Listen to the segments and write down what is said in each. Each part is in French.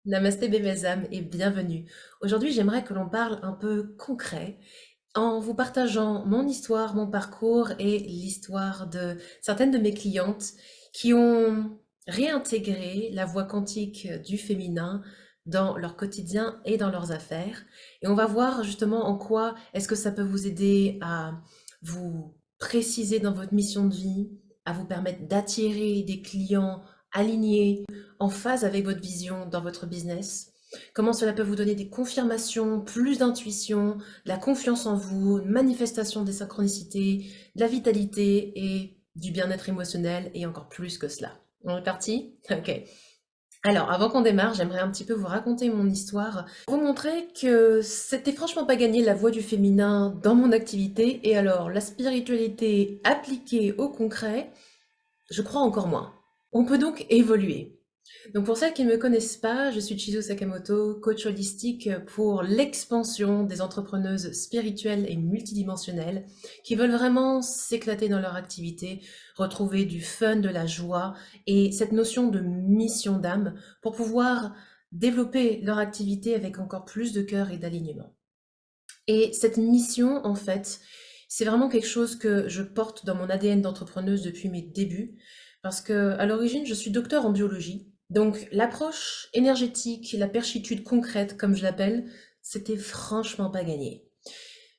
Namasté Bébélzam et bienvenue. Aujourd'hui, j'aimerais que l'on parle un peu concret en vous partageant mon histoire, mon parcours et l'histoire de certaines de mes clientes qui ont réintégré la voie quantique du féminin dans leur quotidien et dans leurs affaires. Et on va voir justement en quoi est-ce que ça peut vous aider à vous préciser dans votre mission de vie, à vous permettre d'attirer des clients alignés, en phase avec votre vision dans votre business. Comment cela peut vous donner des confirmations, plus d'intuition, de la confiance en vous, une manifestation des synchronicités, de la vitalité et du bien-être émotionnel et encore plus que cela. On est parti? Ok. Alors, avant qu'on démarre, j'aimerais un petit peu vous raconter mon histoire, vous montrer que c'était franchement pas gagné la voie du féminin dans mon activité, et alors la spiritualité appliquée au concret, je crois encore moins. On peut donc évoluer. Donc pour celles qui ne me connaissent pas, je suis Chizo Sakamoto, coach holistique pour l'expansion des entrepreneuses spirituelles et multidimensionnelles qui veulent vraiment s'éclater dans leur activité, retrouver du fun, de la joie et cette notion de mission d'âme pour pouvoir développer leur activité avec encore plus de cœur et d'alignement. Et cette mission, en fait, c'est vraiment quelque chose que je porte dans mon ADN d'entrepreneuse depuis mes débuts, parce que à l'origine, je suis docteur en biologie. Donc l'approche énergétique, la perchitude concrète, comme je l'appelle, c'était franchement pas gagné.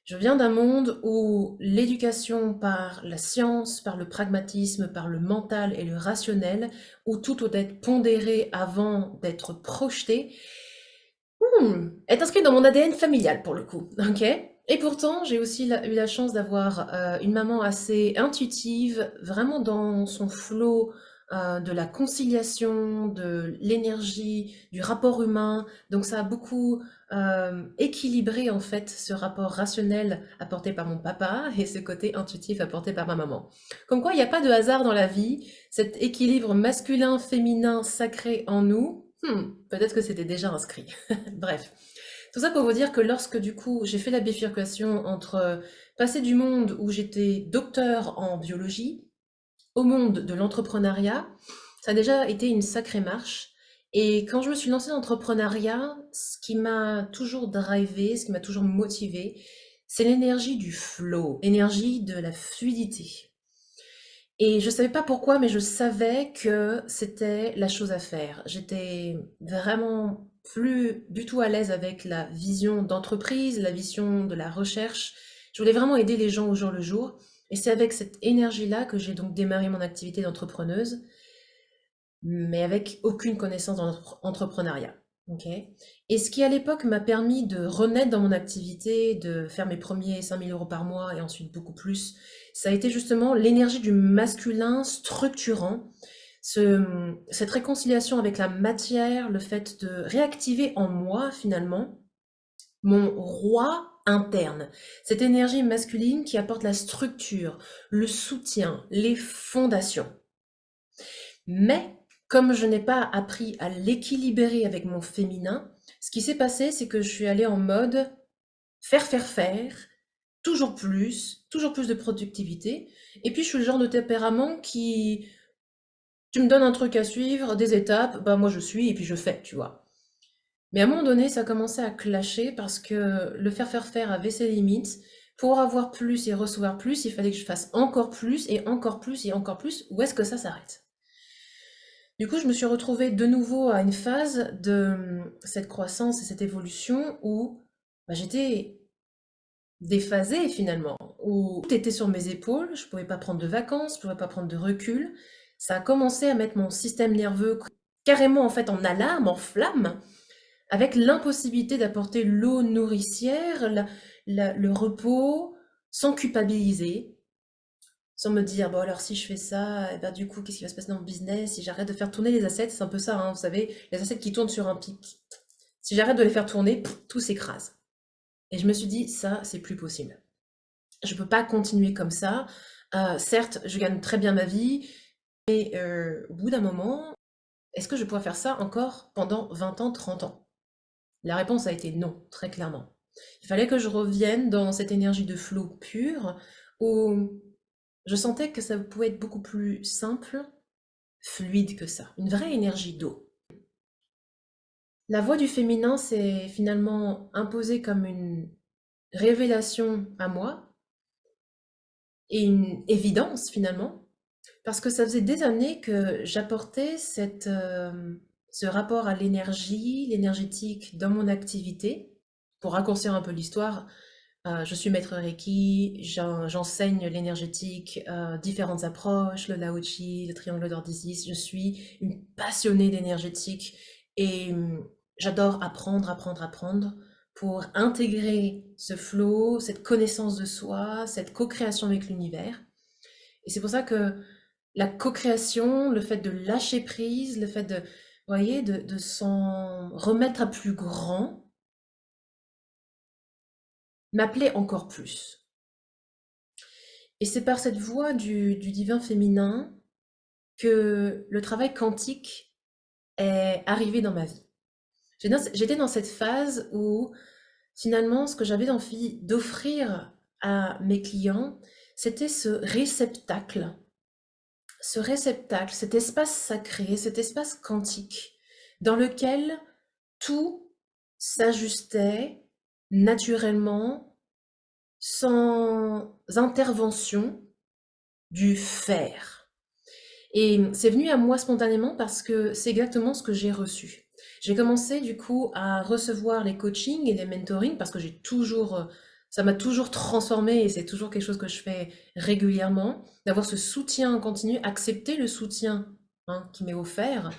Je viens d'un monde où l'éducation par la science, par le pragmatisme, par le mental et le rationnel, où tout doit être pondéré avant d'être projeté, est inscrit dans mon ADN familial pour le coup, ok? Et pourtant, j'ai aussi eu la chance d'avoir une maman assez intuitive, vraiment dans son flot de la conciliation, de l'énergie, du rapport humain. Donc ça a beaucoup équilibré en fait ce rapport rationnel apporté par mon papa et ce côté intuitif apporté par ma maman. Comme quoi, il n'y a pas de hasard dans la vie. Cet équilibre masculin, féminin, sacré en nous, peut-être que c'était déjà inscrit. Bref, tout ça pour vous dire que lorsque du coup j'ai fait la bifurcation entre passer du monde où j'étais docteur en biologie au monde de l'entrepreneuriat, ça a déjà été une sacrée marche. Et quand je me suis lancée dans l'entrepreneuriat, ce qui m'a toujours drivé, ce qui m'a toujours motivé, c'est l'énergie du flow, l'énergie de la fluidité. Et je savais pas pourquoi, mais je savais que c'était la chose à faire. J'étais vraiment plus du tout à l'aise avec la vision d'entreprise, la vision de la recherche. Je voulais vraiment aider les gens au jour le jour. Et c'est avec cette énergie-là que j'ai donc démarré mon activité d'entrepreneuse, mais avec aucune connaissance dans l'entrepreneuriat. Ok. Et ce qui à l'époque m'a permis de renaître dans mon activité, de faire mes premiers 5 000 € par mois et ensuite beaucoup plus, ça a été justement l'énergie du masculin structurant, cette réconciliation avec la matière, le fait de réactiver en moi finalement mon roi interne, cette énergie masculine qui apporte la structure, le soutien, les fondations. Mais comme je n'ai pas appris à l'équilibrer avec mon féminin, ce qui s'est passé, c'est que je suis allée en mode faire, toujours plus de productivité. Et puis je suis le genre de tempérament qui, tu me donnes un truc à suivre, des étapes, bah moi je suis et puis je fais, tu vois. Mais à un moment donné, ça a commencé à clasher parce que le faire avait ses limites. Pour avoir plus et recevoir plus, il fallait que je fasse encore plus et encore plus et encore plus. Où est-ce que ça s'arrête? Du coup, je me suis retrouvée de nouveau à une phase de cette croissance et cette évolution où bah, j'étais déphasée finalement, où tout était sur mes épaules, je ne pouvais pas prendre de vacances, je ne pouvais pas prendre de recul. Ça a commencé à mettre mon système nerveux carrément en fait en alarme, en flamme, avec l'impossibilité d'apporter l'eau nourricière, le repos, sans culpabiliser, sans me dire, bon alors si je fais ça, et ben, du coup, qu'est-ce qui va se passer dans mon business? Si j'arrête de faire tourner les assets, c'est un peu ça, hein, vous savez, les assets qui tournent sur un pic. Si j'arrête de les faire tourner, tout s'écrase. Et je me suis dit, ça, c'est plus possible. Je peux pas continuer comme ça. Certes, je gagne très bien ma vie, mais au bout d'un moment, est-ce que je pourrais faire ça encore pendant 20 ans, 30 ans? La réponse a été non, très clairement. Il fallait que je revienne dans cette énergie de flow pure où je sentais que ça pouvait être beaucoup plus simple, fluide que ça. Une vraie énergie d'eau. La voix du féminin s'est finalement imposée comme une révélation à moi et une évidence finalement, parce que ça faisait des années que j'apportais ce rapport à l'énergie, l'énergétique dans mon activité. Pour raccourcir un peu l'histoire, je suis maître Reiki, j'enseigne l'énergétique, différentes approches, le Lao Chi, le triangle d'or d'Isis. Je suis une passionnée d'énergétique et j'adore apprendre, apprendre, apprendre pour intégrer ce flow, cette connaissance de soi, cette co-création avec l'univers. Et c'est pour ça que la co-création, le fait de lâcher prise, le fait de, vous voyez, de s'en remettre à plus grand, m'appelait encore plus. Et c'est par cette voie du divin féminin que le travail quantique est arrivé dans ma vie. J'étais dans cette phase où finalement ce que j'avais envie d'offrir à mes clients, c'était ce réceptacle, cet espace sacré, cet espace quantique dans lequel tout s'ajustait naturellement, sans intervention du faire. Et c'est venu à moi spontanément parce que c'est exactement ce que j'ai reçu. J'ai commencé du coup à recevoir les coachings et les mentorings parce que ça m'a toujours transformée et c'est toujours quelque chose que je fais régulièrement, d'avoir ce soutien continu, accepter le soutien qui m'est offert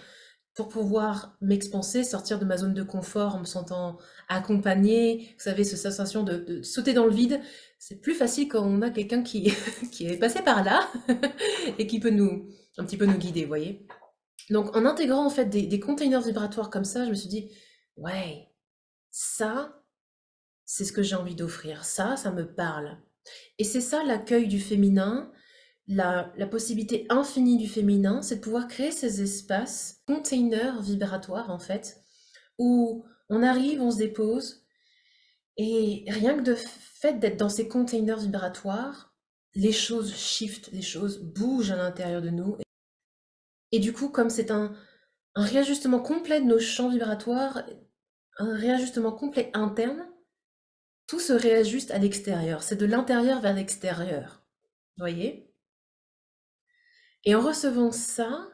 pour pouvoir m'expanser, sortir de ma zone de confort en me sentant accompagnée. Vous savez, cette sensation de sauter dans le vide, c'est plus facile quand on a quelqu'un qui, qui est passé par là et qui peut un petit peu nous guider, vous voyez. Donc en intégrant en fait des containers vibratoires comme ça, je me suis dit, ouais, ça, c'est ce que j'ai envie d'offrir. Ça me parle. Et c'est ça l'accueil du féminin, la possibilité infinie du féminin, c'est de pouvoir créer ces espaces, containers vibratoires en fait, où on arrive, on se dépose, et rien que de fait d'être dans ces containers vibratoires, les choses shiftent, les choses bougent à l'intérieur de nous. Et du coup, comme c'est un réajustement complet de nos champs vibratoires, un réajustement complet interne, tout se réajuste à l'extérieur. C'est de l'intérieur vers l'extérieur. Vous voyez? Et en recevant ça,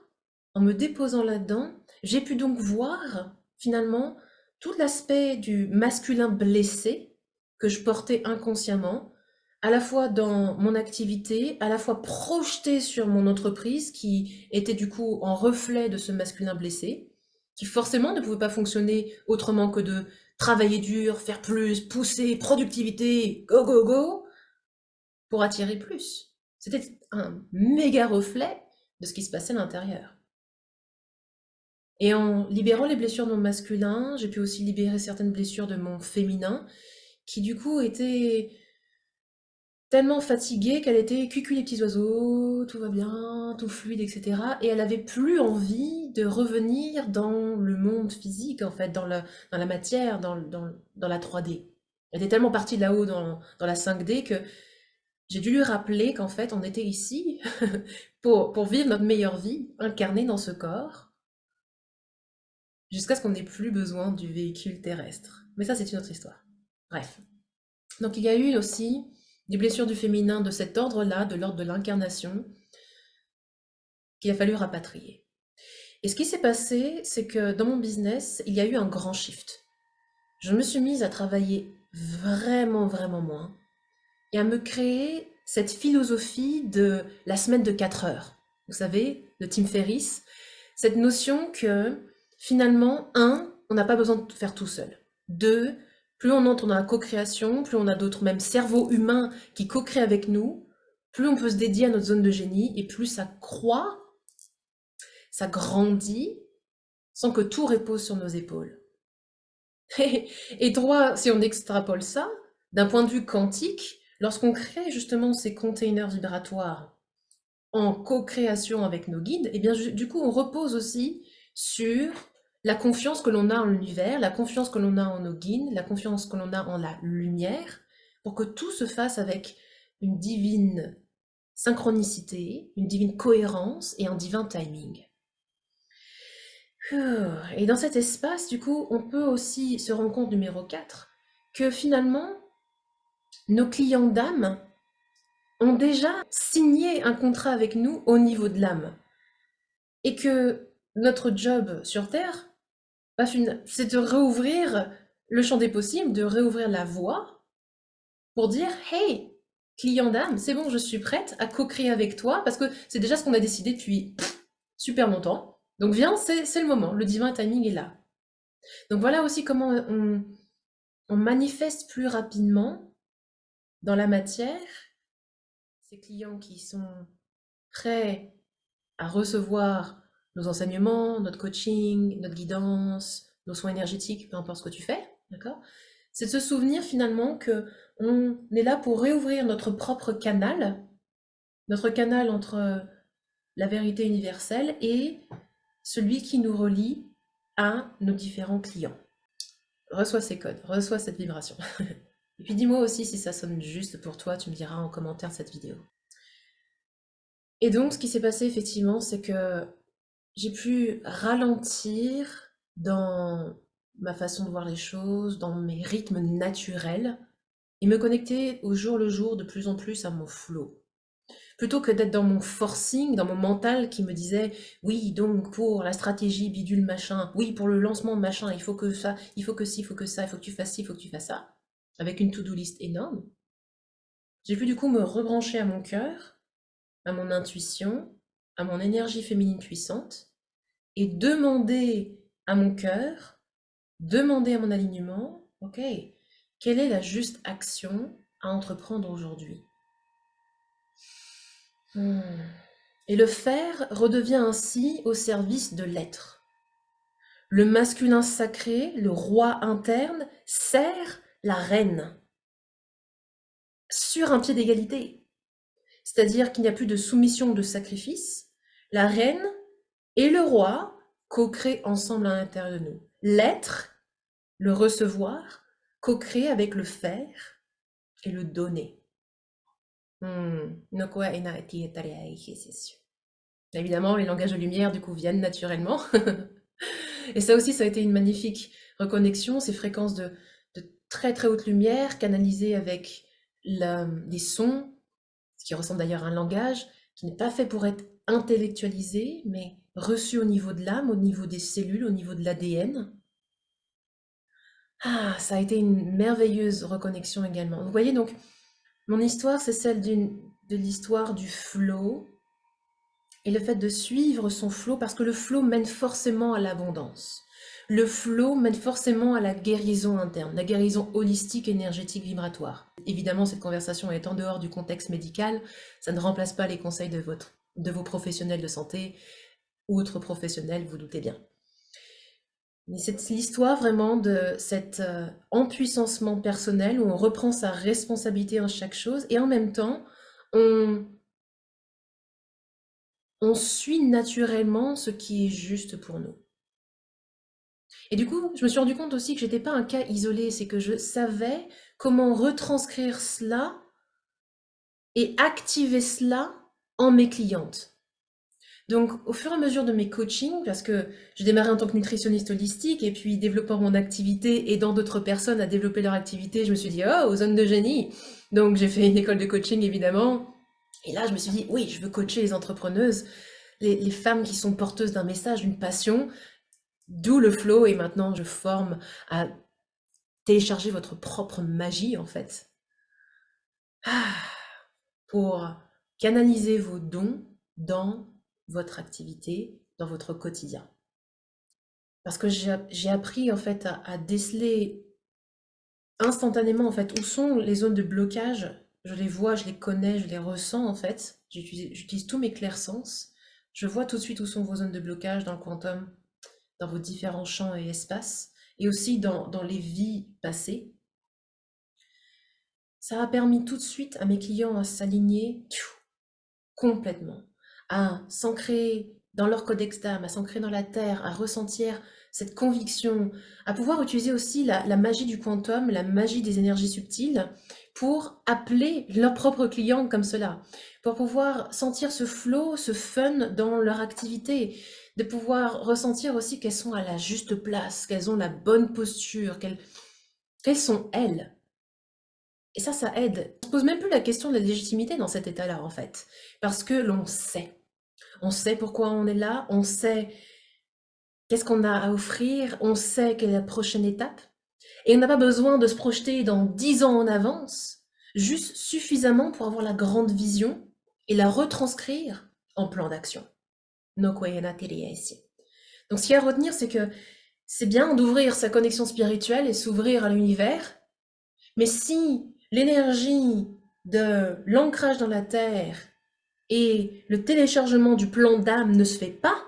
en me déposant là-dedans, j'ai pu donc voir finalement tout l'aspect du masculin blessé que je portais inconsciemment, à la fois dans mon activité, à la fois projeté sur mon entreprise qui était du coup en reflet de ce masculin blessé, qui forcément ne pouvait pas fonctionner autrement que de travailler dur, faire plus, pousser, productivité, go go go, pour attirer plus. C'était un méga reflet de ce qui se passait à l'intérieur. Et en libérant les blessures de mon masculin, j'ai pu aussi libérer certaines blessures de mon féminin, qui du coup étaient tellement fatiguée qu'elle était cuicui les petits oiseaux, tout va bien, tout fluide, etc. Et elle avait plus envie de revenir dans le monde physique, en fait, dans la matière, dans la 3D. Elle était tellement partie de là-haut dans la 5D que j'ai dû lui rappeler qu'en fait, on était ici pour vivre notre meilleure vie, incarnée dans ce corps, jusqu'à ce qu'on n'ait plus besoin du véhicule terrestre. Mais ça, c'est une autre histoire. Bref. Donc il y a eu aussi des blessures du féminin de cet ordre-là, de l'ordre de l'incarnation, qu'il a fallu rapatrier. Et ce qui s'est passé, c'est que dans mon business, il y a eu un grand shift. Je me suis mise à travailler vraiment, vraiment moins et à me créer cette philosophie de la semaine de 4 heures. Vous savez, de Tim Ferriss, cette notion que finalement, on n'a pas besoin de faire tout seul. Deux, plus on entre dans la co-création, plus on a d'autres, même cerveaux humains qui co-créent avec nous, plus on peut se dédier à notre zone de génie et plus ça croît, ça grandit, sans que tout repose sur nos épaules. Et trois, si on extrapole ça, d'un point de vue quantique, lorsqu'on crée justement ces containers vibratoires en co-création avec nos guides, et bien du coup on repose aussi sur la confiance que l'on a en l'univers, la confiance que l'on a en nos guides, la confiance que l'on a en la lumière, pour que tout se fasse avec une divine synchronicité, une divine cohérence et un divin timing. Et dans cet espace, du coup, on peut aussi se rendre compte, numéro 4, que finalement, nos clients d'âme ont déjà signé un contrat avec nous au niveau de l'âme. Et que notre job sur Terre, c'est de réouvrir le champ des possibles, de réouvrir la voie pour dire hey, client d'âme, c'est bon, je suis prête à co-créer avec toi parce que c'est déjà ce qu'on a décidé depuis super longtemps. Donc viens, c'est le moment, le divin timing est là. Donc voilà aussi comment on manifeste plus rapidement dans la matière ces clients qui sont prêts à recevoir nos enseignements, notre coaching, notre guidance, nos soins énergétiques, peu importe ce que tu fais, d'accord? C'est de se souvenir finalement que on est là pour réouvrir notre canal entre la vérité universelle et celui qui nous relie à nos différents clients. Reçois ces codes, reçois cette vibration. Et puis dis-moi aussi si ça sonne juste pour toi, tu me diras en commentaire de cette vidéo. Et donc ce qui s'est passé effectivement, c'est que j'ai pu ralentir dans ma façon de voir les choses, dans mes rythmes naturels, et me connecter au jour le jour de plus en plus à mon flow. Plutôt que d'être dans mon forcing, dans mon mental qui me disait oui, donc pour la stratégie bidule machin, oui, pour le lancement machin, il faut que ça, il faut que ci, il faut que ça, il faut que tu fasses ci, il faut que tu fasses ça, avec une to-do list énorme. J'ai pu du coup me rebrancher à mon cœur, à mon intuition, à mon énergie féminine puissante, et demander à mon cœur, demander à mon alignement, ok, quelle est la juste action à entreprendre aujourd'hui? Et le faire redevient ainsi au service de l'être. Le masculin sacré, le roi interne, sert la reine sur un pied d'égalité. C'est-à-dire qu'il n'y a plus de soumission ou de sacrifice. La reine et le roi co-créent ensemble à l'intérieur de nous. L'être, le recevoir, co-créer avec le faire et le donner. Évidemment, les langages de lumière, du coup, viennent naturellement. Et ça aussi, ça a été une magnifique reconnexion, ces fréquences de très très haute lumière, canalisées avec des sons, ce qui ressemble d'ailleurs à un langage, qui n'est pas fait pour être intellectualisé, mais reçu au niveau de l'âme, au niveau des cellules, au niveau de l'ADN. Ah, ça a été une merveilleuse reconnexion également. Vous voyez, donc, mon histoire, c'est celle de l'histoire du flow, et le fait de suivre son flow, parce que le flow mène forcément à l'abondance. Le flow mène forcément à la guérison interne, la guérison holistique, énergétique, vibratoire. Évidemment, cette conversation est en dehors du contexte médical, ça ne remplace pas les conseils de vos professionnels de santé ou autres professionnels, vous doutez bien. Mais c'est l'histoire vraiment de cet empuissancement personnel où on reprend sa responsabilité en chaque chose et en même temps, on suit naturellement ce qui est juste pour nous. Et du coup, je me suis rendu compte aussi que j'étais pas un cas isolé, c'est que je savais comment retranscrire cela et activer cela en mes clientes. Donc, au fur et à mesure de mes coachings, parce que j'ai démarré en tant que nutritionniste holistique, et puis développant mon activité, aidant d'autres personnes à développer leur activité, je me suis dit, oh, zone de génie. Donc, j'ai fait une école de coaching, évidemment. Et là, je me suis dit, oui, je veux coacher les entrepreneuses, les femmes qui sont porteuses d'un message, d'une passion, d'où le flow. Et maintenant, je forme à télécharger votre propre magie, en fait, pour canaliser vos dons dans votre activité, dans votre quotidien. Parce que j'ai appris en fait à déceler instantanément en fait où sont les zones de blocage. Je les vois, je les connais, je les ressens en fait. J'utilise tous mes clairsens. Je vois tout de suite où sont vos zones de blocage dans le quantum, dans vos différents champs et espaces, et aussi dans les vies passées. Ça a permis tout de suite à mes clients à s'aligner complètement, à s'ancrer dans leur codex d'âme, à s'ancrer dans la terre, à ressentir cette conviction, à pouvoir utiliser aussi la magie du quantum, la magie des énergies subtiles, pour appeler leurs propres clients comme cela, pour pouvoir sentir ce flow, ce fun dans leur activité. de pouvoir ressentir aussi qu'elles sont à la juste place, qu'elles ont la bonne posture, qu'elles sont elles. Et ça aide. On se pose même plus la question de la légitimité dans cet état-là, en fait, parce que l'on sait. On sait pourquoi on est là, on sait qu'est-ce qu'on a à offrir, on sait quelle est la prochaine étape, et on n'a pas besoin de se projeter dans 10 ans en avance, juste suffisamment pour avoir la grande vision et la retranscrire en plan d'action. Donc ce qu'il y a à retenir, c'est que c'est bien d'ouvrir sa connexion spirituelle et s'ouvrir à l'univers, mais si l'énergie de l'ancrage dans la terre et le téléchargement du plan d'âme ne se fait pas,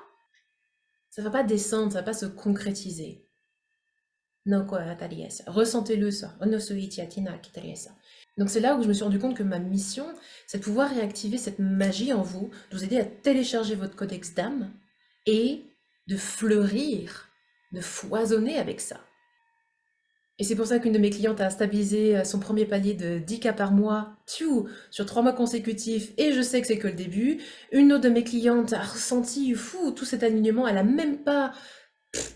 ça va pas descendre, ça va pas se concrétiser. Ressentez-le ça. Donc c'est là où je me suis rendu compte que ma mission, c'est de pouvoir réactiver cette magie en vous, de vous aider à télécharger votre codex d'âme et de fleurir, de foisonner avec ça. Et c'est pour ça qu'une de mes clientes a stabilisé son premier palier de 10 cas par mois sur 3 mois consécutifs, et je sais que c'est que le début. Une autre de mes clientes a ressenti tout cet alignement, elle a même pas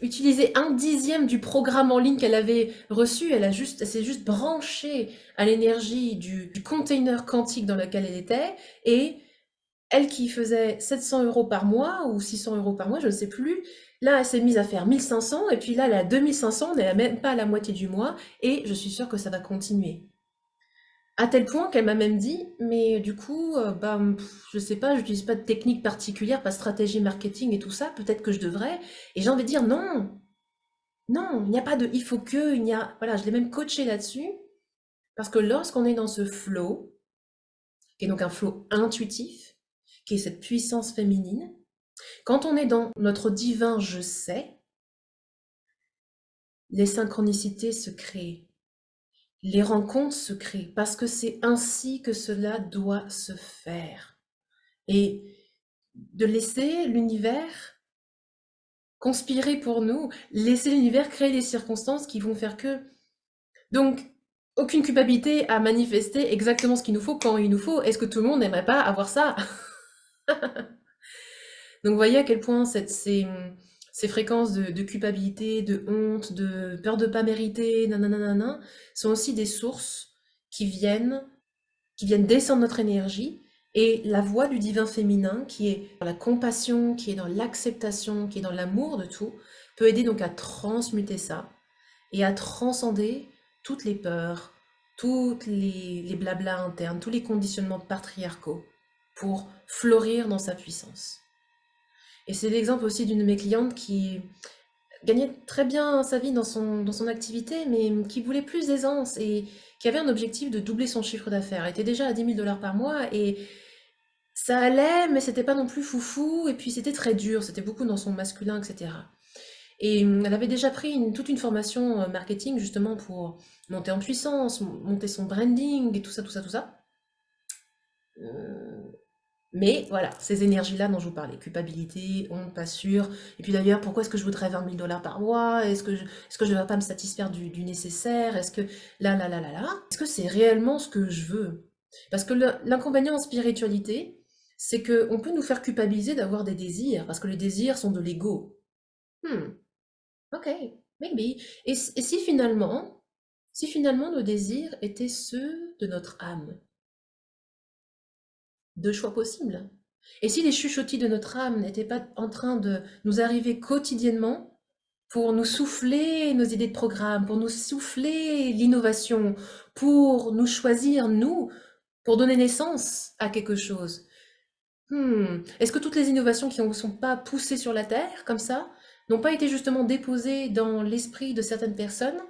utilisé 1/10 du programme en ligne qu'elle avait reçu, elle s'est juste branchée à l'énergie du container quantique dans lequel elle était, et elle qui faisait 700 € par mois ou 600 € par mois, je ne sais plus, là elle s'est mise à faire 1500, et puis là elle est à 2500, elle n'est même pas à la moitié du mois, et je suis sûre que ça va continuer. À tel point qu'elle m'a même dit, mais du coup, je sais pas, j'utilise pas de technique particulière, pas de stratégie marketing et tout ça, peut-être que je devrais. Et j'ai envie de dire non, non, il n'y a pas de il faut que, il y a, voilà, je l'ai même coaché là-dessus, parce que lorsqu'on est dans ce flow, qui est donc un flow intuitif, qui est cette puissance féminine, quand on est dans notre divin je sais, les synchronicités se créent, les rencontres se créent, parce que c'est ainsi que cela doit se faire. Et de laisser l'univers conspirer pour nous, laisser l'univers créer les circonstances qui vont faire que... Donc, aucune culpabilité à manifester exactement ce qu'il nous faut quand il nous faut. Est-ce que tout le monde n'aimerait pas avoir ça? Donc, vous voyez à quel point ces fréquences de culpabilité, de honte, de peur de pas mériter, nanana, sont aussi des sources qui viennent descendre notre énergie, et la voix du divin féminin, qui est dans la compassion, qui est dans l'acceptation, qui est dans l'amour de tout, peut aider donc à transmuter ça et à transcender toutes les peurs, toutes les blablas internes, tous les conditionnements patriarcaux pour fleurir dans sa puissance. Et c'est l'exemple aussi d'une de mes clientes qui gagnait très bien sa vie dans son activité, mais qui voulait plus d'aisance et qui avait un objectif de doubler son chiffre d'affaires. Elle était déjà à 10 000 $ par mois, et ça allait, mais c'était pas non plus foufou, et puis c'était très dur, c'était beaucoup dans son masculin, etc. Et elle avait déjà pris toute une formation marketing justement pour monter en puissance, monter son branding et tout ça, tout ça, tout ça. Euh, Mais voilà, ces énergies-là dont je vous parlais, culpabilité, honte, pas sûr. Et puis d'ailleurs, pourquoi est-ce que je voudrais 20 000 $ par mois? Est-ce que je ne vais pas me satisfaire du nécessaire? Est-ce que est-ce que c'est réellement ce que je veux? Parce que l'inconvénient en spiritualité, c'est qu'on peut nous faire culpabiliser d'avoir des désirs, parce que les désirs sont de l'ego. Hmm, ok, maybe. Et si finalement nos désirs étaient ceux de notre âme? Deux choix possibles. Et si les chuchotis de notre âme n'étaient pas en train de nous arriver quotidiennement pour nous souffler nos idées de programme, pour nous souffler l'innovation, pour nous choisir, nous, pour donner naissance à quelque chose? Est-ce que toutes les innovations qui ne sont pas poussées sur la Terre, comme ça, n'ont pas été justement déposées dans l'esprit de certaines personnes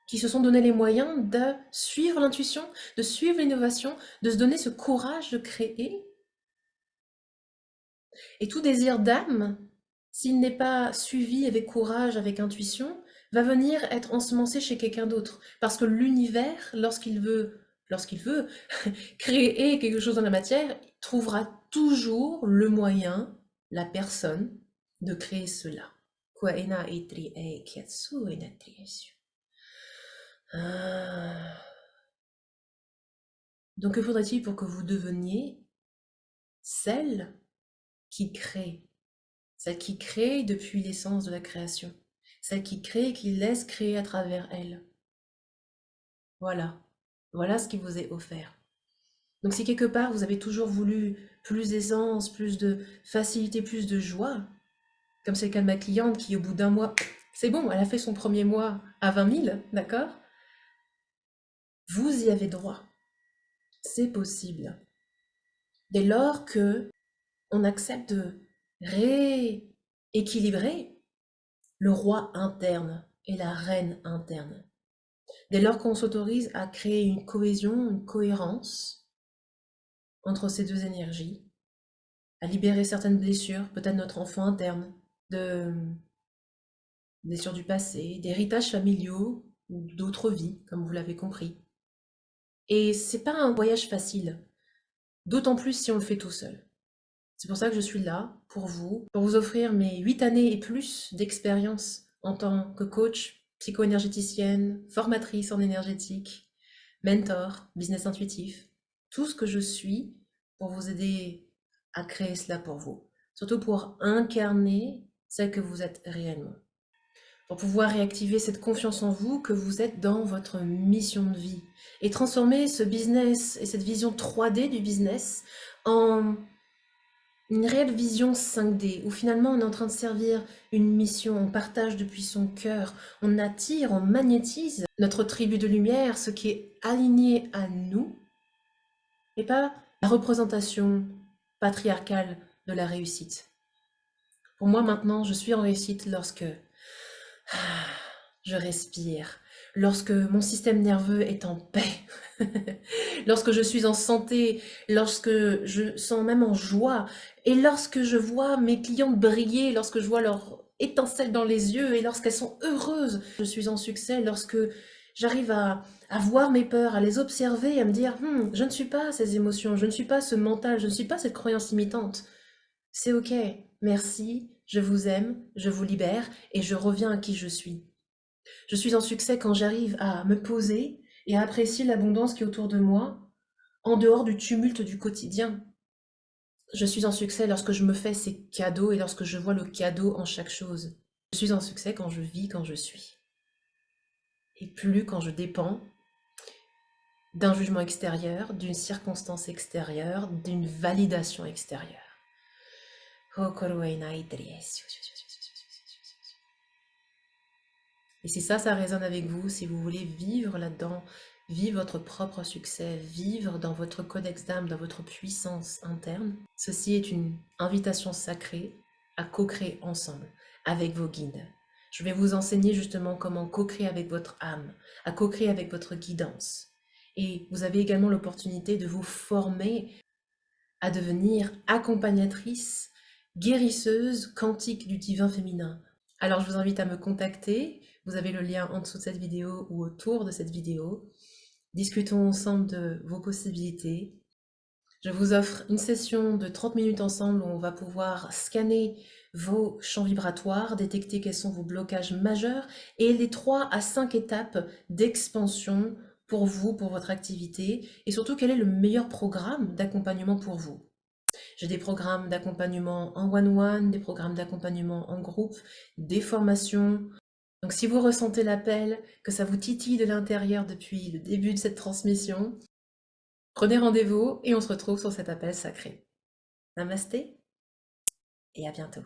qui se sont donné les moyens de suivre l'intuition, de suivre l'innovation, de se donner ce courage de créer? Et tout désir d'âme, s'il n'est pas suivi avec courage, avec intuition, va venir être ensemencé chez quelqu'un d'autre. Parce que l'univers, lorsqu'il veut créer quelque chose dans la matière, il trouvera toujours le moyen, la personne, de créer cela. Ah. Donc que faudrait-il pour que vous deveniez celle qui crée celle qui crée depuis l'essence de la création, celle qui crée et qui laisse créer à travers elle. Voilà, voilà ce qui vous est offert. Donc si quelque part vous avez toujours voulu plus d'aisance, plus de facilité, plus de joie, comme c'est le cas de ma cliente qui au bout d'un mois, c'est bon, elle a fait son premier mois à 20 000, d'accord? Vous y avez droit, c'est possible. Dès lors que on accepte de rééquilibrer le roi interne et la reine interne. Dès lors qu'on s'autorise à créer une cohésion, une cohérence entre ces deux énergies, à libérer certaines blessures, peut-être notre enfant interne, de blessures du passé, d'héritages familiaux ou d'autres vies, comme vous l'avez compris. Et c'est pas un voyage facile, d'autant plus si on le fait tout seul. C'est pour ça que je suis là pour vous offrir mes 8 années et plus d'expérience en tant que coach, psycho-énergéticienne, formatrice en énergétique, mentor, business intuitif, tout ce que je suis pour vous aider à créer cela pour vous. Surtout pour incarner celle que vous êtes réellement. Pour pouvoir réactiver cette confiance en vous que vous êtes dans votre mission de vie. Et transformer ce business et cette vision 3D du business en une réelle vision 5D, où finalement on est en train de servir une mission, on partage depuis son cœur, on attire, on magnétise notre tribu de lumière, ce qui est aligné à nous, et pas la représentation patriarcale de la réussite. Pour moi maintenant, je suis en réussite lorsque je respire, lorsque mon système nerveux est en paix, lorsque je suis en santé, lorsque je sens même en joie, et lorsque je vois mes clientes briller, lorsque je vois leur étincelle dans les yeux, et lorsqu'elles sont heureuses, je suis en succès, lorsque j'arrive à voir mes peurs, à les observer, à me dire, je ne suis pas ces émotions, je ne suis pas ce mental, je ne suis pas cette croyance limitante. C'est ok, merci, je vous aime, je vous libère, et je reviens à qui je suis. Je suis en succès quand j'arrive à me poser et à apprécier l'abondance qui est autour de moi, en dehors du tumulte du quotidien. Je suis en succès lorsque je me fais ces cadeaux et lorsque je vois le cadeau en chaque chose. Je suis en succès quand je vis, quand je suis. Et plus quand je dépends d'un jugement extérieur, d'une circonstance extérieure, d'une validation extérieure. Et si ça résonne avec vous, si vous voulez vivre là-dedans, vivre votre propre succès, vivre dans votre codex d'âme, dans votre puissance interne, ceci est une invitation sacrée à co-créer ensemble avec vos guides. Je vais vous enseigner justement comment co-créer avec votre âme, à co-créer avec votre guidance. Et vous avez également l'opportunité de vous former à devenir accompagnatrice, guérisseuse quantique du divin féminin. Alors je vous invite à me contacter, vous avez le lien en dessous de cette vidéo ou autour de cette vidéo. Discutons ensemble de vos possibilités. Je vous offre une session de 30 minutes ensemble où on va pouvoir scanner vos champs vibratoires, détecter quels sont vos blocages majeurs et les 3 à 5 étapes d'expansion pour vous, pour votre activité, et surtout quel est le meilleur programme d'accompagnement pour vous. J'ai des programmes d'accompagnement en one-one, des programmes d'accompagnement en groupe, des formations. Donc si vous ressentez l'appel, que ça vous titille de l'intérieur depuis le début de cette transmission, prenez rendez-vous et on se retrouve sur cet appel sacré. Namasté et à bientôt.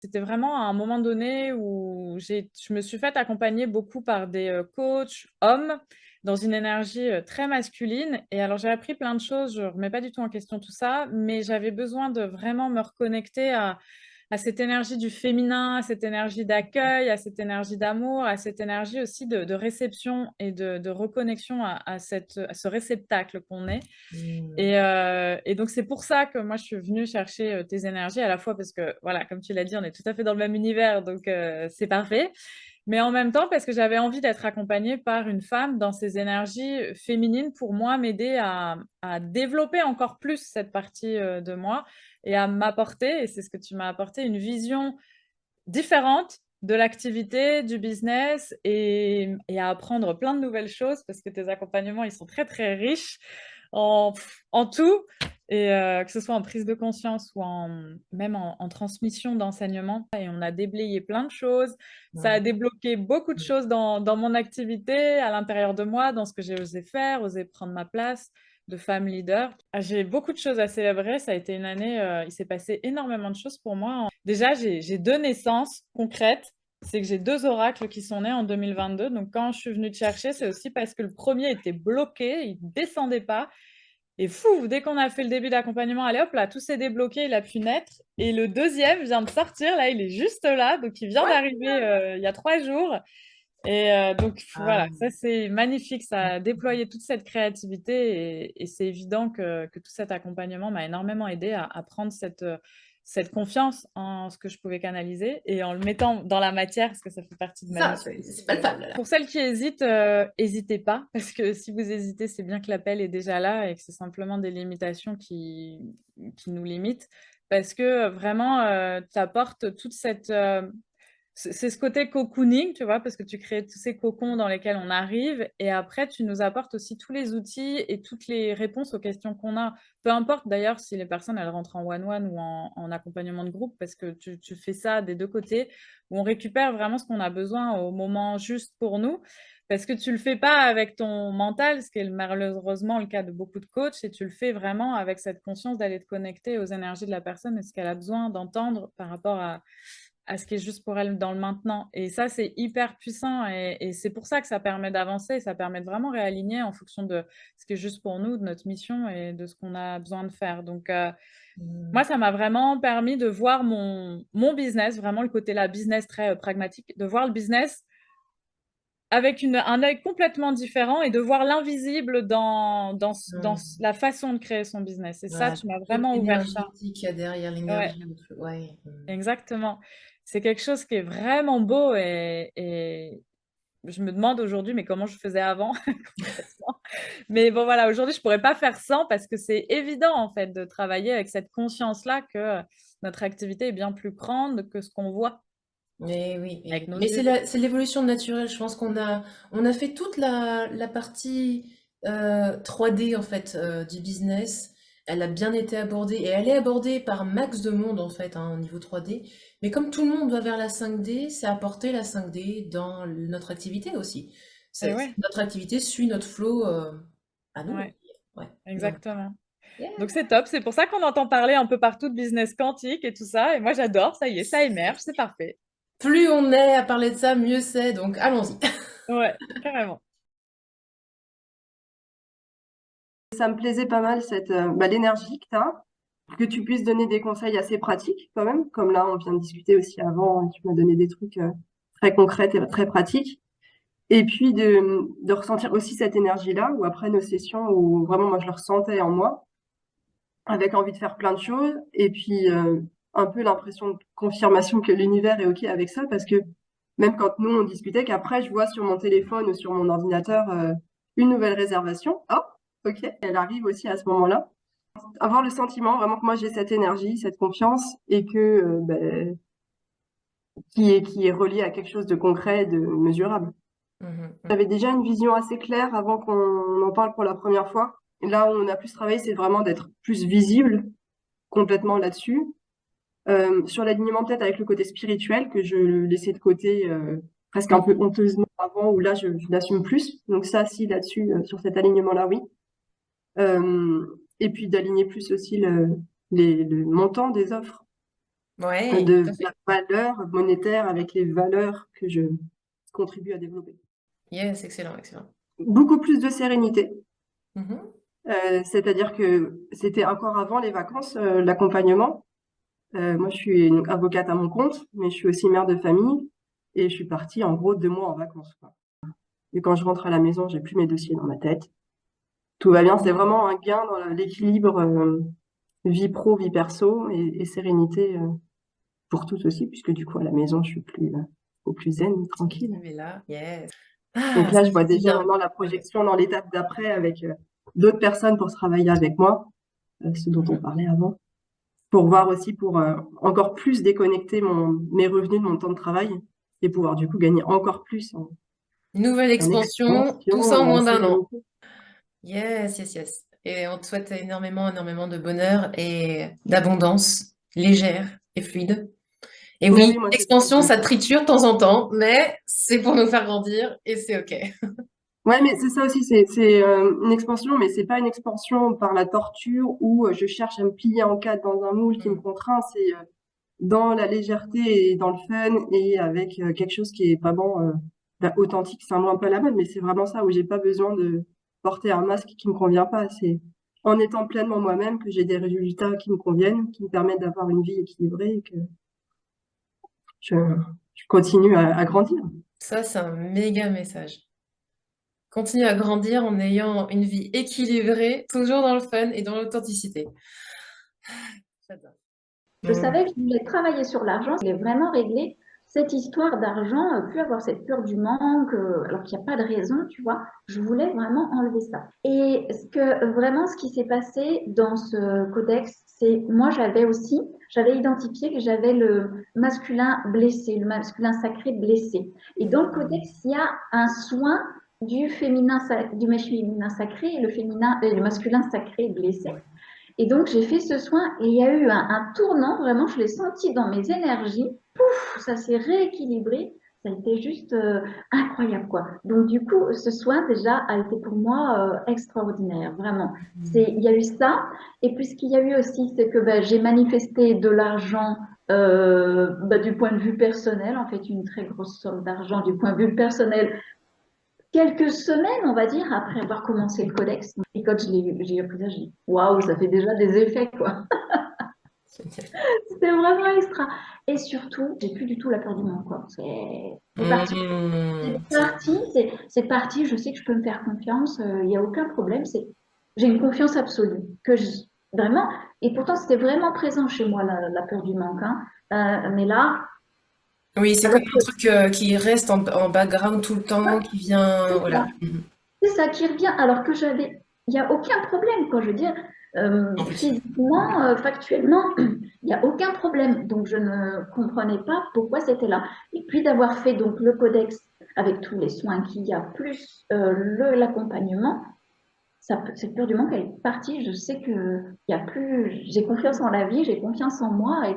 C'était vraiment à un moment donné où je me suis faite accompagner beaucoup par des, coachs hommes dans une énergie, très masculine et alors j'ai appris plein de choses, je remets pas du tout en question tout ça, mais j'avais besoin de vraiment me reconnecter à cette énergie du féminin, à cette énergie d'accueil, à cette énergie d'amour, à cette énergie aussi de réception et de reconnexion à ce réceptacle qu'on est. Mmh. Et donc c'est pour ça que moi je suis venue chercher, tes énergies à la fois parce que voilà, comme tu l'as dit, on est tout à fait dans le même univers donc c'est parfait. Mais en même temps parce que j'avais envie d'être accompagnée par une femme dans ses énergies, féminines pour moi m'aider à développer encore plus cette partie, de moi et à m'apporter et c'est ce que tu m'as apporté, une vision différente de l'activité, du business et à apprendre plein de nouvelles choses parce que tes accompagnements, ils sont très, très riches en tout, et que ce soit en prise de conscience ou même en transmission d'enseignement. Et on a déblayé plein de choses. Ça a Ouais. débloqué beaucoup de choses dans mon activité, à l'intérieur de moi, dans ce que j'ai osé faire, osé prendre ma place de femme leader. Ah, j'ai beaucoup de choses à célébrer. Ça a été une année, il s'est passé énormément de choses pour moi. Déjà, j'ai 2 naissances concrètes. C'est que j'ai 2 oracles qui sont nés en 2022. Donc, quand je suis venue te chercher, c'est aussi parce que le premier était bloqué, il ne descendait pas. Et fou, dès qu'on a fait le début d'accompagnement, allez hop là, tout s'est débloqué, il a pu naître. Et le deuxième vient de sortir, là, il est juste là. Donc, il vient Ouais. d'arriver il y a 3 jours. Et donc, Ah, voilà, ça c'est magnifique, ça a déployé toute cette créativité et c'est évident que tout cet accompagnement m'a énormément aidé à prendre cette confiance en ce que je pouvais canaliser et en le mettant dans la matière parce que ça fait partie de ma ça, mission. c'est palpable là. Pour celles qui hésitent, hésitez pas parce que si vous hésitez, c'est bien que l'appel est déjà là et que c'est simplement des limitations qui nous limitent parce que vraiment, tu apportes toute cette, c'est ce côté cocooning, tu vois, parce que tu crées tous ces cocons dans lesquels on arrive et après tu nous apportes aussi tous les outils et toutes les réponses aux questions qu'on a. Peu importe d'ailleurs si les personnes elles rentrent en one-one ou en accompagnement de groupe parce que tu fais ça des 2 côtés où on récupère vraiment ce qu'on a besoin au moment juste pour nous. Parce que tu le fais pas avec ton mental, ce qui est malheureusement le cas de beaucoup de coachs, et tu le fais vraiment avec cette conscience d'aller te connecter aux énergies de la personne et ce qu'elle a besoin d'entendre par rapport à ce qui est juste pour elle dans le maintenant. Et ça, c'est hyper puissant et c'est pour ça que ça permet d'avancer. Ça permet de vraiment réaligner en fonction de ce qui est juste pour nous, de notre mission et de ce qu'on a besoin de faire. Donc, moi, Mmh. ça m'a vraiment permis de voir mon business, vraiment le côté là, business très pragmatique, de voir le business avec un œil complètement différent et de voir l'invisible Mmh. la façon de créer son business. Et ça, Ouais, tu m'as toute vraiment ouvert ça. l'énergie qu'il y a derrière Ouais. l'énergie, ouais. Exactement. C'est quelque chose qui est vraiment beau et je me demande aujourd'hui, mais comment je faisais avant concrètement. Mais bon, voilà, aujourd'hui, je pourrais pas faire sans parce que c'est évident, en fait, de travailler avec cette conscience-là que notre activité est bien plus grande que ce qu'on voit Mais oui, avec nos mais yeux. c'est l'évolution naturelle. Je pense on a fait toute la partie 3D en fait du business. Elle a bien été abordée et elle est abordée par max de monde en fait hein, au niveau 3D. Mais comme tout le monde va vers la 5D, c'est apporter la 5D dans notre activité aussi. Et ouais, Notre activité suit notre flow à nous. ouais, Ouais. Donc, exactement. yeah. Donc c'est top. C'est pour ça qu'on entend parler un peu partout de business quantique et tout ça. Et moi, j'adore. Ça y est, ça émerge. C'est parfait. Plus on est à parler de ça, mieux c'est. Donc allons-y. Ouais, carrément. Ça me plaisait pas mal l'énergie que tu as, que tu puisses donner des conseils assez pratiques quand même, comme là on vient de discuter aussi avant, tu m'as donné des trucs très concrets et très pratiques. Et puis de ressentir aussi cette énergie-là, où après nos sessions, où vraiment moi je le ressentais en moi, avec envie de faire plein de choses, et puis un peu l'impression de confirmation que l'univers est OK avec ça, parce que même quand nous on discutait, qu'après je vois sur mon téléphone ou sur mon ordinateur une nouvelle réservation, oh, OK, elle arrive aussi à ce moment-là. Avoir le sentiment vraiment que moi j'ai cette énergie, cette confiance, et que qui est reliée à quelque chose de concret, de mesurable. Mhm. J'avais déjà une vision assez claire avant qu'on en parle pour la première fois. Et là où on a plus travaillé, c'est vraiment d'être plus visible complètement là-dessus. Sur l'alignement peut-être avec le côté spirituel que je laissais de côté presque un peu honteusement avant, où là je l'assume plus. Donc ça, si là-dessus, sur cet alignement-là, oui. Et puis d'aligner plus aussi le montant des offres, Ouais, tout de à la fait. valeur monétaire avec les valeurs que je contribue à développer. Yes, excellent, excellent. Beaucoup plus de sérénité. Mhm. C'est-à-dire que c'était encore avant les vacances, l'accompagnement. Moi, je suis une avocate à mon compte, mais je suis aussi mère de famille et je suis partie en gros 2 mois en vacances, quoi. Et quand je rentre à la maison, j'ai plus mes dossiers dans ma tête. Tout va bien. C'est vraiment un gain dans l'équilibre vie pro, vie perso et sérénité pour tous aussi, puisque du coup à la maison, je suis plus au plus zen, tranquille. Mais là, yes. Donc Ah, là, ça je vois fait du déjà bien. maintenant la Ouais. projection dans l'étape d'après avec d'autres personnes pour travailler avec moi, ce dont on Mhm. parlait avant, pour voir aussi pour encore plus déconnecter mes revenus de mon temps de travail et pouvoir du coup gagner encore plus Nouvelle en expansion, tout expansion ça en et en moins d'1 an. sérénité. Yes, yes, yes. Et on te souhaite énormément, énormément de bonheur et d'abondance légère et fluide. Et Mais oui, oui, moi, c'est ce que je l'expansion, veux. ça triture de temps en temps, mais c'est pour nous faire grandir et c'est OK. Ouais, mais c'est ça aussi, c'est une expansion, mais c'est pas une expansion par la torture où je cherche à me plier en quatre dans un moule qui me Mm. contraint. C'est dans la légèreté et dans le fun et avec quelque chose qui est vraiment authentique. C'est un mot un peu à la mode, mais c'est vraiment ça où j'ai pas besoin de porter un masque qui me convient pas. C'est en étant pleinement moi-même que j'ai des résultats qui me conviennent, qui me permettent d'avoir une vie équilibrée et que je, je continue à grandir. Ça, c'est un méga message. Continue à grandir en ayant une vie équilibrée, toujours dans le fun et dans l'authenticité. J'adore. Je Mm. savais que je voulais travailler sur l'argent, je voulais vraiment régler cette histoire d'argent, plus avoir cette peur du manque, alors qu'il n'y a pas de raison, tu vois. Je voulais vraiment enlever ça. Et ce qui s'est passé dans ce codex, c'est moi j'avais identifié que j'avais le masculin blessé, le masculin sacré blessé. Et dans le codex, il y a un soin du masculin sacré et le masculin sacré blessé. Et donc, j'ai fait ce soin et il y a eu un tournant, vraiment, je l'ai senti dans mes énergies. Pouf, ça s'est rééquilibré. Ça a été juste incroyable, quoi. Donc, du coup, ce soin, déjà, a été pour moi extraordinaire, vraiment. Il y a eu ça. Et puis, ce qu'il y a eu aussi, c'est que j'ai manifesté de l'argent du point de vue personnel, en fait, une très grosse somme d'argent du point de vue personnel quelques semaines, on va dire, après avoir commencé le codex. Et quand j'ai appris ça, j'ai dit waouh, ça fait déjà des effets, quoi. C'était vraiment extra. Et surtout, j'ai plus du tout la peur du manque, quoi. C'est parti. Mm. C'est parti. Je sais que je peux me faire confiance. Il n'y a aucun problème. J'ai une confiance absolue vraiment. Et pourtant, c'était vraiment présent chez moi la peur du manque. Hein. Mais là, Oui, c'est comme alors un truc qui reste en background tout le temps, qui vient, c'est ça. voilà. Mhm. C'est ça qui revient, alors que il n'y a aucun problème, quoi. Je veux dire, En plus. physiquement, factuellement, il n'y a aucun problème. Donc, je ne comprenais pas pourquoi c'était là. Et puis d'avoir fait donc le codex avec tous les soins qu'il y a, plus l'accompagnement, cette peur du manque, elle est partie. Je sais que il y a plus, j'ai confiance en la vie, j'ai confiance en moi et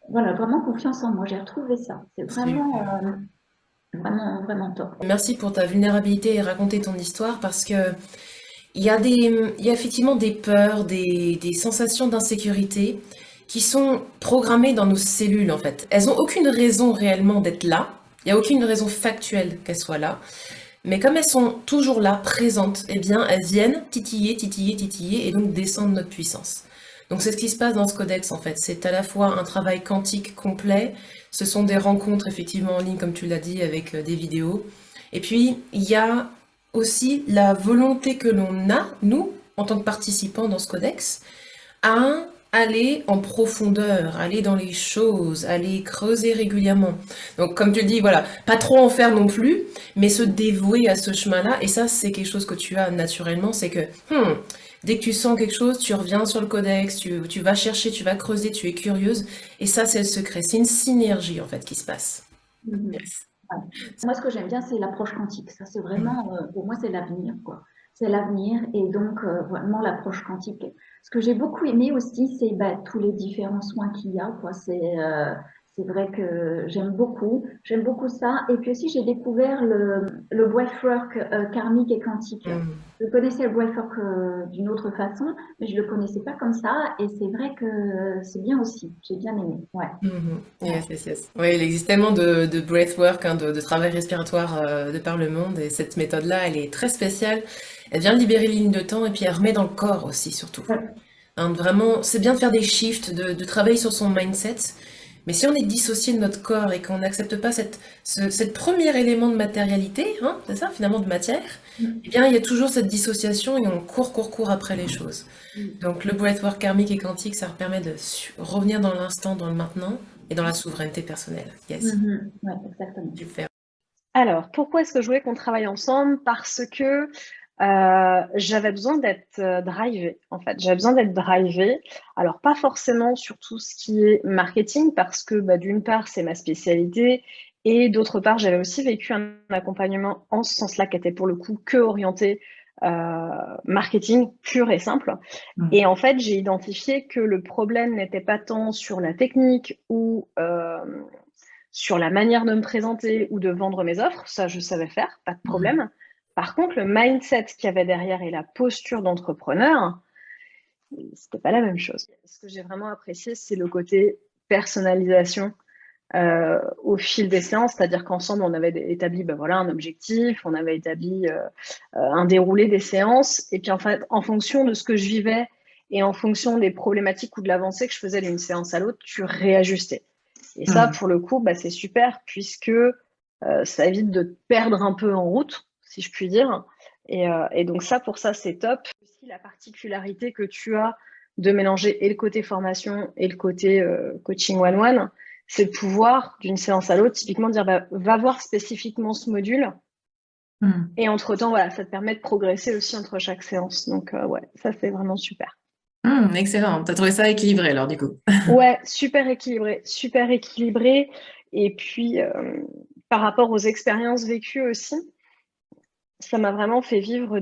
voilà, vraiment confiance en moi. J'ai retrouvé ça. C'est vraiment, Super. vraiment, vraiment top. Merci pour ta vulnérabilité et raconter ton histoire parce que il y a effectivement des peurs, des sensations d'insécurité qui sont programmées dans nos cellules en fait. Elles n'ont aucune raison réellement d'être là. Il n'y a aucune raison factuelle qu'elles soient là. Mais comme elles sont toujours là, présentes, eh bien, elles viennent titiller, titiller, titiller et donc descendre notre puissance. Donc c'est ce qui se passe dans ce codex en fait. C'est à la fois un travail quantique complet, ce sont des rencontres effectivement en ligne comme tu l'as dit avec des vidéos. Et puis il y a aussi la volonté que l'on a, nous, en tant que participants dans ce codex, à aller en profondeur, aller dans les choses, aller creuser régulièrement. Donc comme tu le dis, voilà, pas trop en faire non plus, mais se dévouer à ce chemin-là. Et ça, c'est quelque chose que tu as naturellement, c'est que dès que tu sens quelque chose, tu reviens sur le codex, tu vas chercher, tu vas creuser, tu es curieuse. Et ça, c'est le secret. C'est une synergie, en fait, qui se passe. Mhm. Yes. Ouais. Moi, ce que j'aime bien, c'est l'approche quantique. Ça, c'est vraiment, pour moi, c'est l'avenir, quoi. C'est l'avenir et donc vraiment l'approche quantique. Ce que j'ai beaucoup aimé aussi, c'est tous les différents soins qu'il y a, quoi. C'est vrai que j'aime beaucoup ça. Et puis aussi, j'ai découvert le breathwork karmique et quantique. Mm. Je connaissais le breathwork d'une autre façon, mais je le connaissais pas comme ça. Et c'est vrai que c'est bien aussi. J'ai bien aimé. Ouais. Mhm. Yes, yes, yes. Oui, il existe tellement de breathwork, hein, de travail respiratoire de par le monde, et cette méthode-là, elle est très spéciale. Elle vient libérer les lignes de temps et puis elle remet dans le corps aussi, surtout. Ouais. Hein, vraiment, c'est bien de faire des shifts, de travailler sur son mindset, mais si on est dissocié de notre corps et qu'on n'accepte pas cette premier élément de matérialité, hein, c'est ça, finalement, de matière, eh bien, il y a toujours cette dissociation et on court, court, court après les choses. Donc le breathwork karmique et quantique, ça permet de revenir dans l'instant, dans le maintenant et dans la souveraineté personnelle. Yes, Mhm. Ouais, exactement. super. Alors, pourquoi est-ce que je voulais qu'on travaille ensemble? Parce que j'avais besoin d'être drivée, en fait. J'avais besoin d'être drivée. Alors, pas forcément sur tout ce qui est marketing, parce que d'une part, c'est ma spécialité, et d'autre part, j'avais aussi vécu un accompagnement en ce sens-là, qui était pour le coup que orienté marketing pur et simple. Et en fait, j'ai identifié que le problème n'était pas tant sur la technique ou sur la manière de me présenter ou de vendre mes offres. Ça, je savais faire, pas de problème. Par contre, le mindset qu'il y avait derrière et la posture d'entrepreneur, c'était pas la même chose. Ce que j'ai vraiment apprécié, c'est le côté personnalisation au fil des séances, c'est-à-dire qu'ensemble, on avait établi voilà, un objectif, on avait établi un déroulé des séances, et puis en fait, en fonction de ce que je vivais et en fonction des problématiques ou de l'avancée que je faisais d'une séance à l'autre, tu réajustais. Et ça, pour le coup, c'est super, puisque ça évite de te perdre un peu en route, si je puis dire. Et donc ça, pour ça, c'est top. Aussi, la particularité que tu as de mélanger et le côté formation et le côté coaching one-one, c'est de pouvoir, d'une séance à l'autre, typiquement dire va voir spécifiquement ce module. Et entre-temps, voilà, ça te permet de progresser aussi entre chaque séance. Donc, ouais, ça, c'est vraiment super. Excellent. Tu as trouvé ça équilibré, alors, du coup. Ouais, super équilibré, super équilibré. Et puis, par rapport aux expériences vécues aussi, ça m'a vraiment fait vivre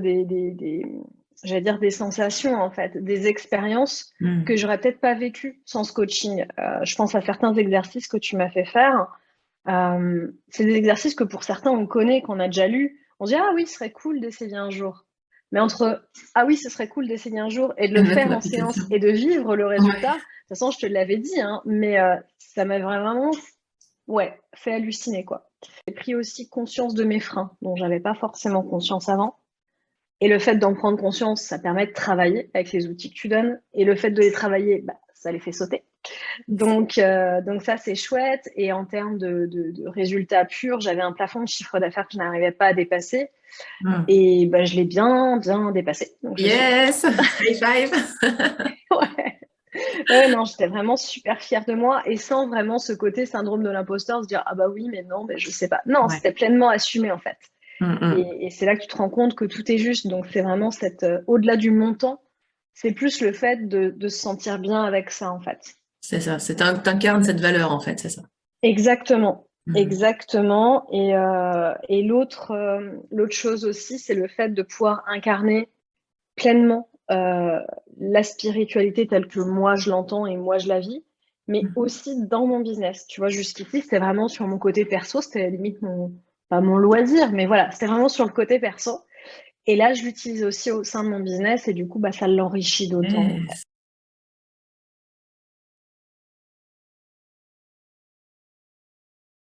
j'allais dire des sensations, en fait, des expériences que j'aurais peut-être pas vécues sans ce coaching. Je pense à certains exercices que tu m'as fait faire. C'est des exercices que pour certains, on connaît, qu'on a déjà lu. On se dit, ah oui, ce serait cool d'essayer un jour. Mais entre, ah oui, ce serait cool d'essayer un jour et de le faire en séance et de vivre le résultat, de toute façon, je te l'avais dit, hein, mais ça m'a vraiment fait halluciner, quoi. J'ai pris aussi conscience de mes freins, dont j'avais pas forcément conscience avant. Et le fait d'en prendre conscience, ça permet de travailler avec les outils que tu donnes. Et le fait de les travailler, ça les fait sauter. Donc ça, c'est chouette. Et en termes de résultats purs, j'avais un plafond de chiffre d'affaires que je n'arrivais pas à dépasser. Et je l'ai bien dépassé. Donc, yes! High five! Ouais, non, j'étais vraiment super fière de moi et sans vraiment ce côté syndrome de l'imposteur, se dire ah bah oui, mais non, mais je sais pas. Non, c'était pleinement assumé en fait. Et c'est là que tu te rends compte que tout est juste. Donc c'est vraiment au-delà du montant, c'est plus le fait de se sentir bien avec ça en fait. C'est ça, t'incarnes cette valeur en fait, c'est ça. Exactement, exactement. Et l'autre chose aussi, c'est le fait de pouvoir incarner pleinement la spiritualité telle que moi je l'entends et moi je la vis, mais aussi dans mon business. Tu vois, jusqu'ici, c'était vraiment sur mon côté perso, c'était limite pas mon loisir, mais voilà, c'était vraiment sur le côté perso. Et là, je l'utilise aussi au sein de mon business et du coup, ça l'enrichit d'autant. Yes.